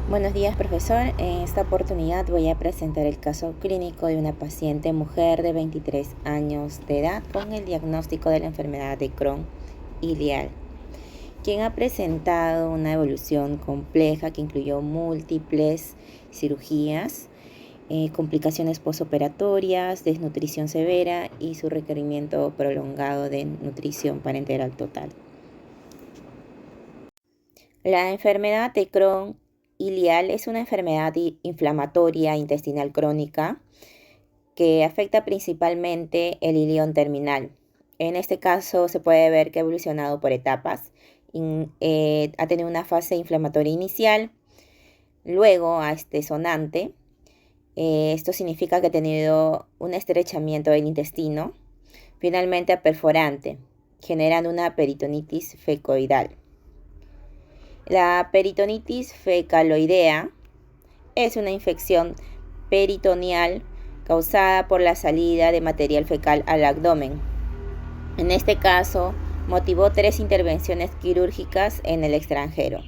Buenos días, profesor. En esta oportunidad voy a presentar el caso clínico de una paciente mujer de 23 años de edad con el diagnóstico de la enfermedad de Crohn ileal, quien ha presentado una evolución compleja que incluyó múltiples cirugías, complicaciones postoperatorias, desnutrición severa y su requerimiento prolongado de nutrición parenteral total. La enfermedad de Crohn ileal es una enfermedad inflamatoria intestinal crónica que afecta principalmente el ilion terminal. En este caso se puede ver que ha evolucionado por etapas. Ha tenido una fase inflamatoria inicial, luego a sonante. Esto significa que ha tenido un estrechamiento del intestino, finalmente a perforante, generando una peritonitis fecoidal. La peritonitis fecaloidea es una infección peritoneal causada por la salida de material fecal al abdomen. En este caso, motivó 3 intervenciones quirúrgicas en el extranjero.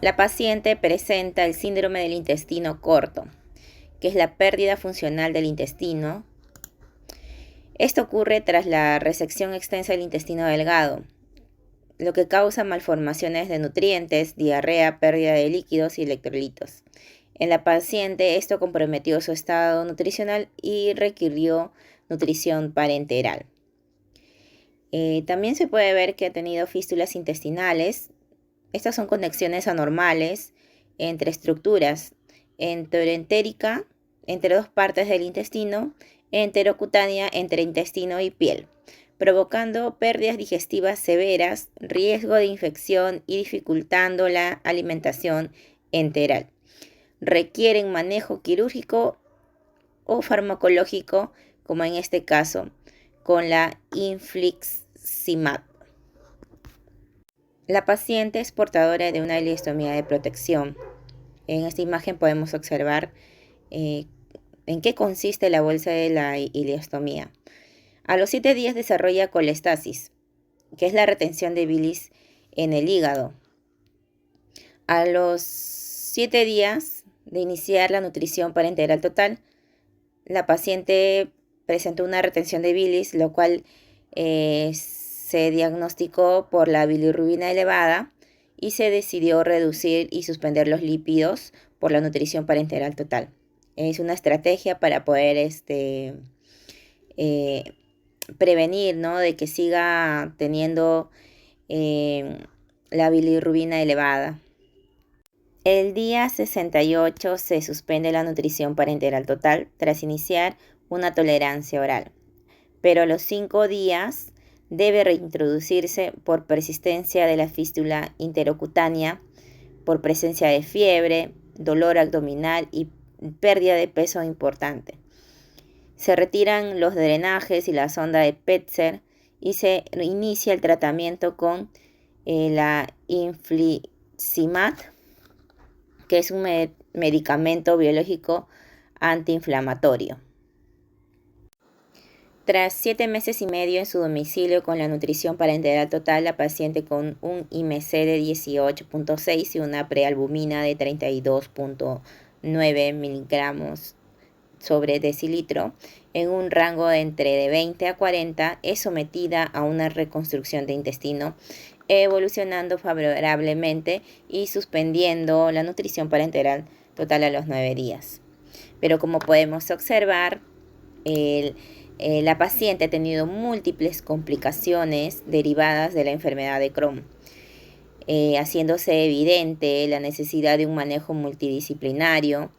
La paciente presenta el síndrome del intestino corto, que es la pérdida funcional del intestino. Esto ocurre tras la resección extensa del intestino delgado, lo que causa malformaciones de nutrientes, diarrea, pérdida de líquidos y electrolitos. En la paciente esto comprometió su estado nutricional y requirió nutrición parenteral. También se puede ver que ha tenido fístulas intestinales. Estas son conexiones anormales entre estructuras enteroentérica, entre dos partes del intestino, enterocutánea entre intestino y piel, provocando pérdidas digestivas severas, riesgo de infección y dificultando la alimentación enteral. Requieren manejo quirúrgico o farmacológico, como en este caso, con la infliximab. La paciente es portadora de una ileostomía de protección. En esta imagen podemos observar en qué consiste la bolsa de la ileostomía. A los 7 días desarrolla colestasis, que es la retención de bilis en el hígado. A los 7 días de iniciar la nutrición parenteral total, la paciente presentó una retención de bilis, lo cual se diagnosticó por la bilirrubina elevada y se decidió reducir y suspender los lípidos por la nutrición parenteral total. Es una estrategia para poder prevenir, ¿no?, de que siga teniendo la bilirrubina elevada. El día 68 se suspende la nutrición parenteral total tras iniciar una tolerancia oral, pero a los 5 días debe reintroducirse por persistencia de la fístula interocutánea, por presencia de fiebre, dolor abdominal y pérdida de peso importante. Se retiran los drenajes y la sonda de Petzer y se inicia el tratamiento con la infliximab, que es un medicamento biológico antiinflamatorio. Tras 7 meses y medio en su domicilio con la nutrición parenteral total, la paciente con un IMC de 18.6 y una prealbumina de 32.9 miligramos sobre decilitro, en un rango de entre de 20 a 40, es sometida a una reconstrucción de intestino, evolucionando favorablemente y suspendiendo la nutrición parenteral total a los 9 días. Pero como podemos observar, la paciente ha tenido múltiples complicaciones derivadas de la enfermedad de Crohn, haciéndose evidente la necesidad de un manejo multidisciplinario,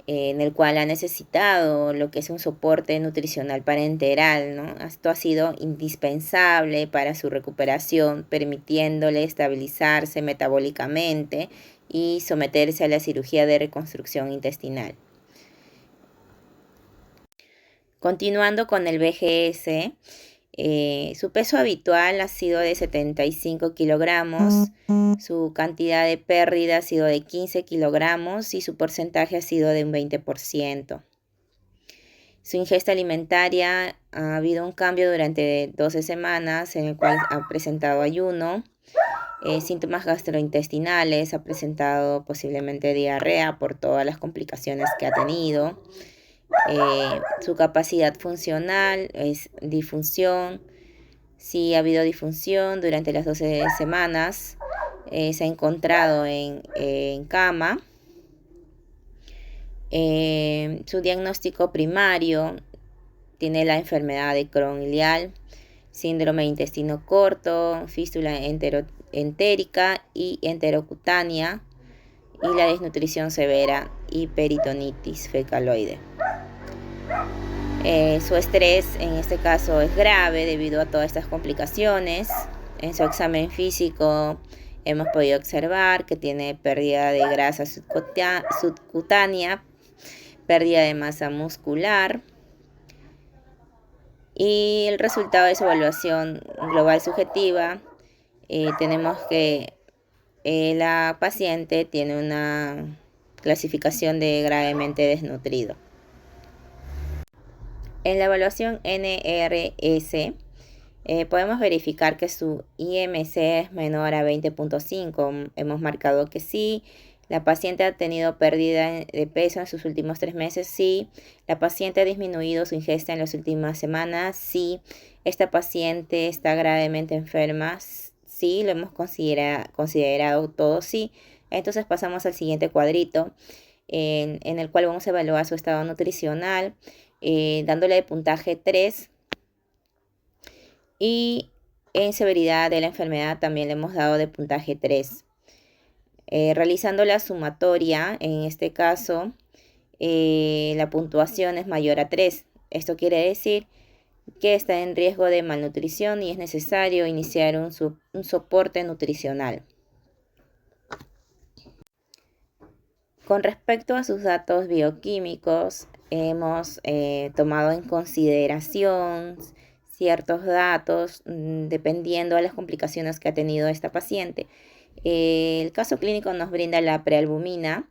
en el cual ha necesitado lo que es un soporte nutricional parenteral, ¿no? Esto ha sido indispensable para su recuperación, permitiéndole estabilizarse metabólicamente y someterse a la cirugía de reconstrucción intestinal. Continuando con el VGS, su peso habitual ha sido de 75 kilogramos, su cantidad de pérdida ha sido de 15 kilogramos y su porcentaje ha sido de un 20%. Su ingesta alimentaria ha habido un cambio durante 12 semanas en el cual ha presentado ayuno, Síntomas gastrointestinales, ha presentado posiblemente diarrea por todas las complicaciones que ha tenido. Su capacidad funcional es disfunción. Sí ha habido disfunción durante las 12 semanas. Se ha encontrado en cama. Su diagnóstico primario tiene la enfermedad de Crohn-Ilial, síndrome de intestino corto, fístula entérica y enterocutánea, y la desnutrición severa y peritonitis fecaloide. Su estrés en este caso es grave debido a todas estas complicaciones. En su examen físico hemos podido observar que tiene pérdida de grasa subcutánea, pérdida de masa muscular, y el resultado de su evaluación global subjetiva, tenemos que la paciente tiene una clasificación de gravemente desnutrido. En la evaluación NRS podemos verificar que su IMC es menor a 20.5. Hemos marcado que sí. La paciente ha tenido pérdida de peso en sus últimos 3 meses, sí. La paciente ha disminuido su ingesta en las últimas semanas, sí. Esta paciente está gravemente enferma, sí. Lo hemos considerado todo, sí. Entonces pasamos al siguiente cuadrito, en el cual vamos a evaluar su estado nutricional, dándole de puntaje 3. Y en severidad de la enfermedad también le hemos dado de puntaje 3. Realizando la sumatoria, en este caso, la puntuación es mayor a 3. Esto quiere decir que está en riesgo de malnutrición y es necesario iniciar un soporte nutricional. Con respecto a sus datos bioquímicos, hemos tomado en consideración ciertos datos dependiendo de las complicaciones que ha tenido esta paciente. El caso clínico nos brinda la prealbumina,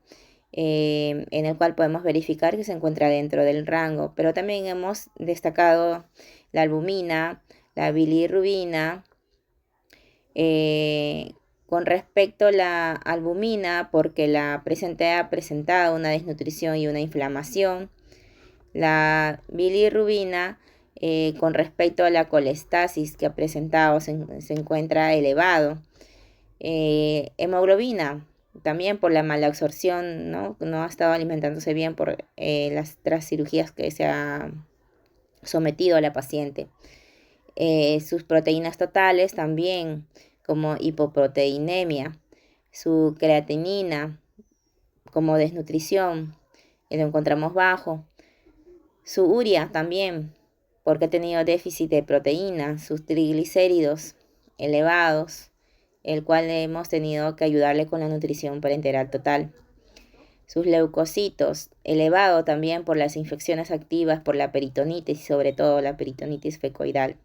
en el cual podemos verificar que se encuentra dentro del rango, pero también hemos destacado la albumina, la bilirrubina. Con respecto a la albumina, porque la paciente ha presentado una desnutrición y una inflamación. La bilirrubina, con respecto a la colestasis que ha presentado, se encuentra elevado. Hemoglobina, también por la mala absorción, no ha estado alimentándose bien por las cirugías que se ha sometido a la paciente. Sus proteínas totales también, como hipoproteinemia. Su creatinina, como desnutrición, lo encontramos bajo. Su urea también, porque ha tenido déficit de proteína. Sus triglicéridos elevados, el cual hemos tenido que ayudarle con la nutrición parenteral total. Sus leucocitos, elevado también por las infecciones activas, por la peritonitis y sobre todo la peritonitis fecoidal.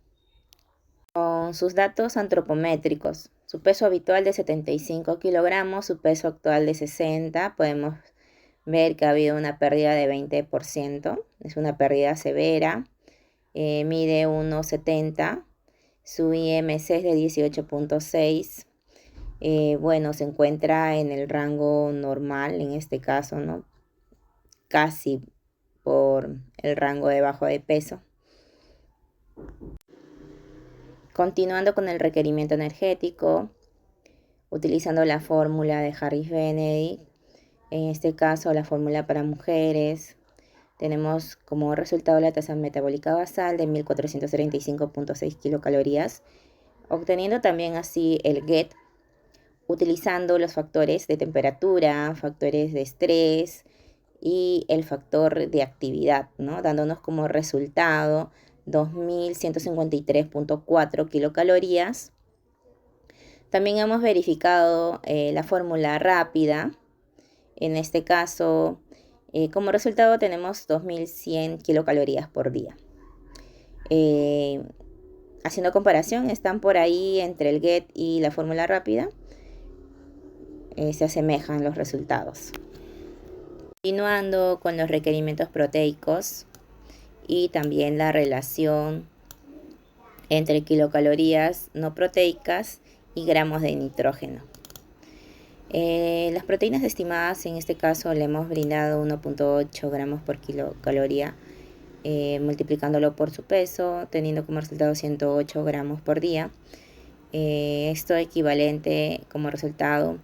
Con sus datos antropométricos, su peso habitual de 75 kilogramos, su peso actual de 60, podemos ver que ha habido una pérdida de 20%, es una pérdida severa, mide 1,70, su IMC es de 18.6, bueno, se encuentra en el rango normal en este caso, ¿no? Casi por el rango de bajo de peso. Continuando con el requerimiento energético, utilizando la fórmula de Harris-Benedict, en este caso la fórmula para mujeres, tenemos como resultado la tasa metabólica basal de 1435.6 kilocalorías, obteniendo también así el GET, utilizando los factores de temperatura, factores de estrés y el factor de actividad, ¿no? Dándonos como resultado 2153.4 kilocalorías. También hemos verificado la fórmula rápida. En este caso, como resultado tenemos 2100 kilocalorías por día. Haciendo comparación, están por ahí entre el GET y la fórmula rápida. Se asemejan los resultados. Continuando con los requerimientos proteicos y también la relación entre kilocalorías no proteicas y gramos de nitrógeno. Las proteínas estimadas, en este caso le hemos brindado 1.8 gramos por kilocaloría, multiplicándolo por su peso, teniendo como resultado 108 gramos por día. Esto equivalente como resultado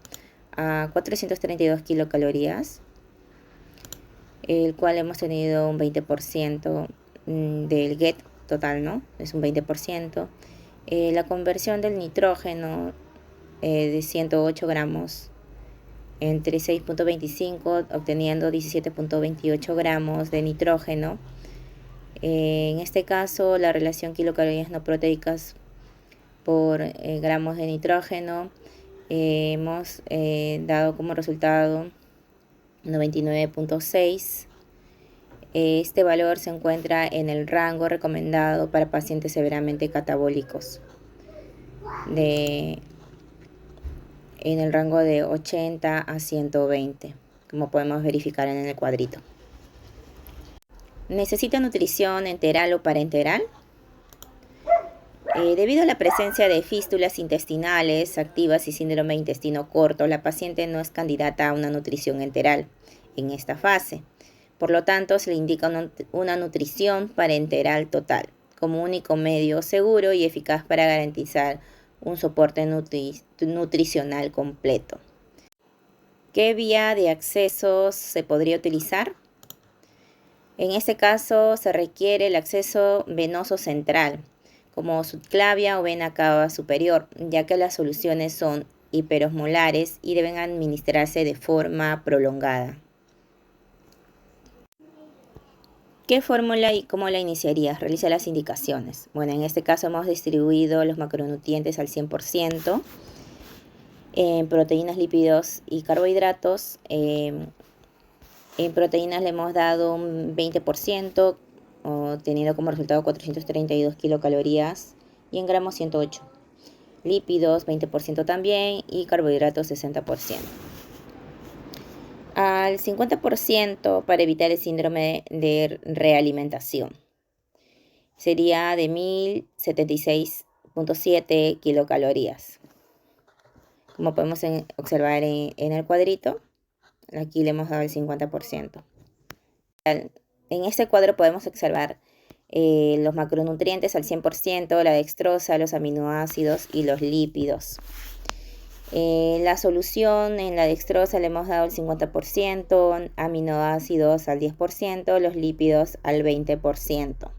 a 432 kilocalorías, el cual hemos tenido un 20% del GET total, ¿no? Es un 20%. La conversión del nitrógeno de 108 gramos entre 6.25, obteniendo 17.28 gramos de nitrógeno. En este caso, la relación kilocalorías no proteicas por gramos de nitrógeno, hemos dado como resultado 99.6. Este valor se encuentra en el rango recomendado para pacientes severamente catabólicos, en el rango de 80 a 120, como podemos verificar en el cuadrito. ¿Necesita nutrición enteral o parenteral? Debido a la presencia de fístulas intestinales activas y síndrome de intestino corto, la paciente no es candidata a una nutrición enteral en esta fase. Por lo tanto, se le indica una nutrición parenteral total como único medio seguro y eficaz para garantizar un soporte nutricional completo. ¿Qué vía de acceso se podría utilizar? En este caso se requiere el acceso venoso central, como subclavia o vena cava superior, ya que las soluciones son hiperosmolares y deben administrarse de forma prolongada. ¿Qué fórmula y cómo la iniciarías? Realiza las indicaciones. Bueno, en este caso hemos distribuido los macronutrientes al 100%, en proteínas, lípidos y carbohidratos. En proteínas le hemos dado un 20%, teniendo como resultado 432 kilocalorías, y en gramos 108. Lípidos 20% también y carbohidratos 60%. Al 50% para evitar el síndrome de realimentación. Sería de 1076.7 kilocalorías. Como podemos observar en el cuadrito, aquí le hemos dado el 50%. En este cuadro podemos observar los macronutrientes al 100%, la dextrosa, los aminoácidos y los lípidos. La solución en la dextrosa le hemos dado el 50%, aminoácidos al 10%, los lípidos al 20%.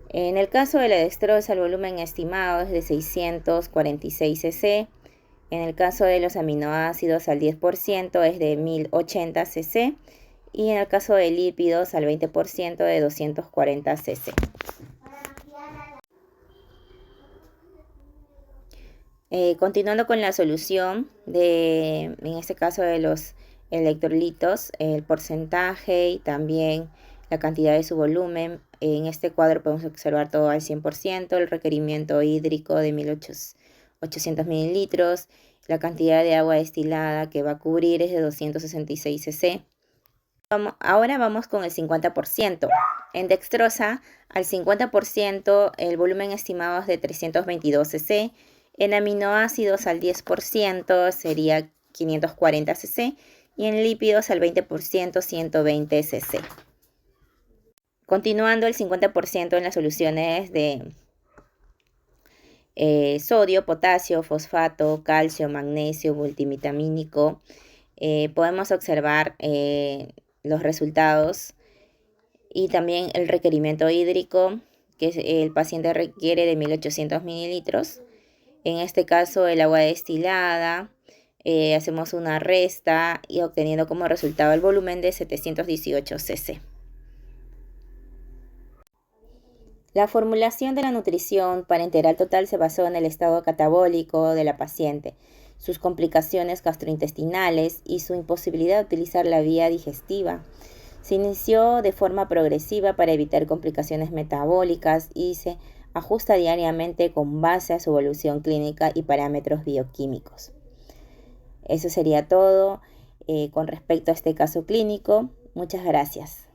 En el caso de la dextrosa, el volumen estimado es de 646 cc. En el caso de los aminoácidos al 10% es de 1080 cc. Y en el caso de lípidos al 20% de 240 cc. Continuando con la solución en este caso de los electrolitos, el porcentaje y también la cantidad de su volumen. En este cuadro podemos observar todo al 100%, el requerimiento hídrico de 1800 mililitros, la cantidad de agua destilada que va a cubrir es de 266 cc. Ahora vamos con el 50%. En dextrosa, al 50%, el volumen estimado es de 322 cc. En aminoácidos, al 10% sería 540 cc. Y en lípidos, al 20%, 120 cc. Continuando, el 50% en las soluciones de sodio, potasio, fosfato, calcio, magnesio, multivitamínico. Podemos observar los resultados y también el requerimiento hídrico, que el paciente requiere de 1800 mililitros. En este caso, el agua destilada, hacemos una resta y obteniendo como resultado el volumen de 718 cc. La formulación de la nutrición parenteral total se basó en el estado catabólico de la paciente, sus complicaciones gastrointestinales y su imposibilidad de utilizar la vía digestiva. Se inició de forma progresiva para evitar complicaciones metabólicas y se ajusta diariamente con base a su evolución clínica y parámetros bioquímicos. Eso sería todo con respecto a este caso clínico. Muchas gracias.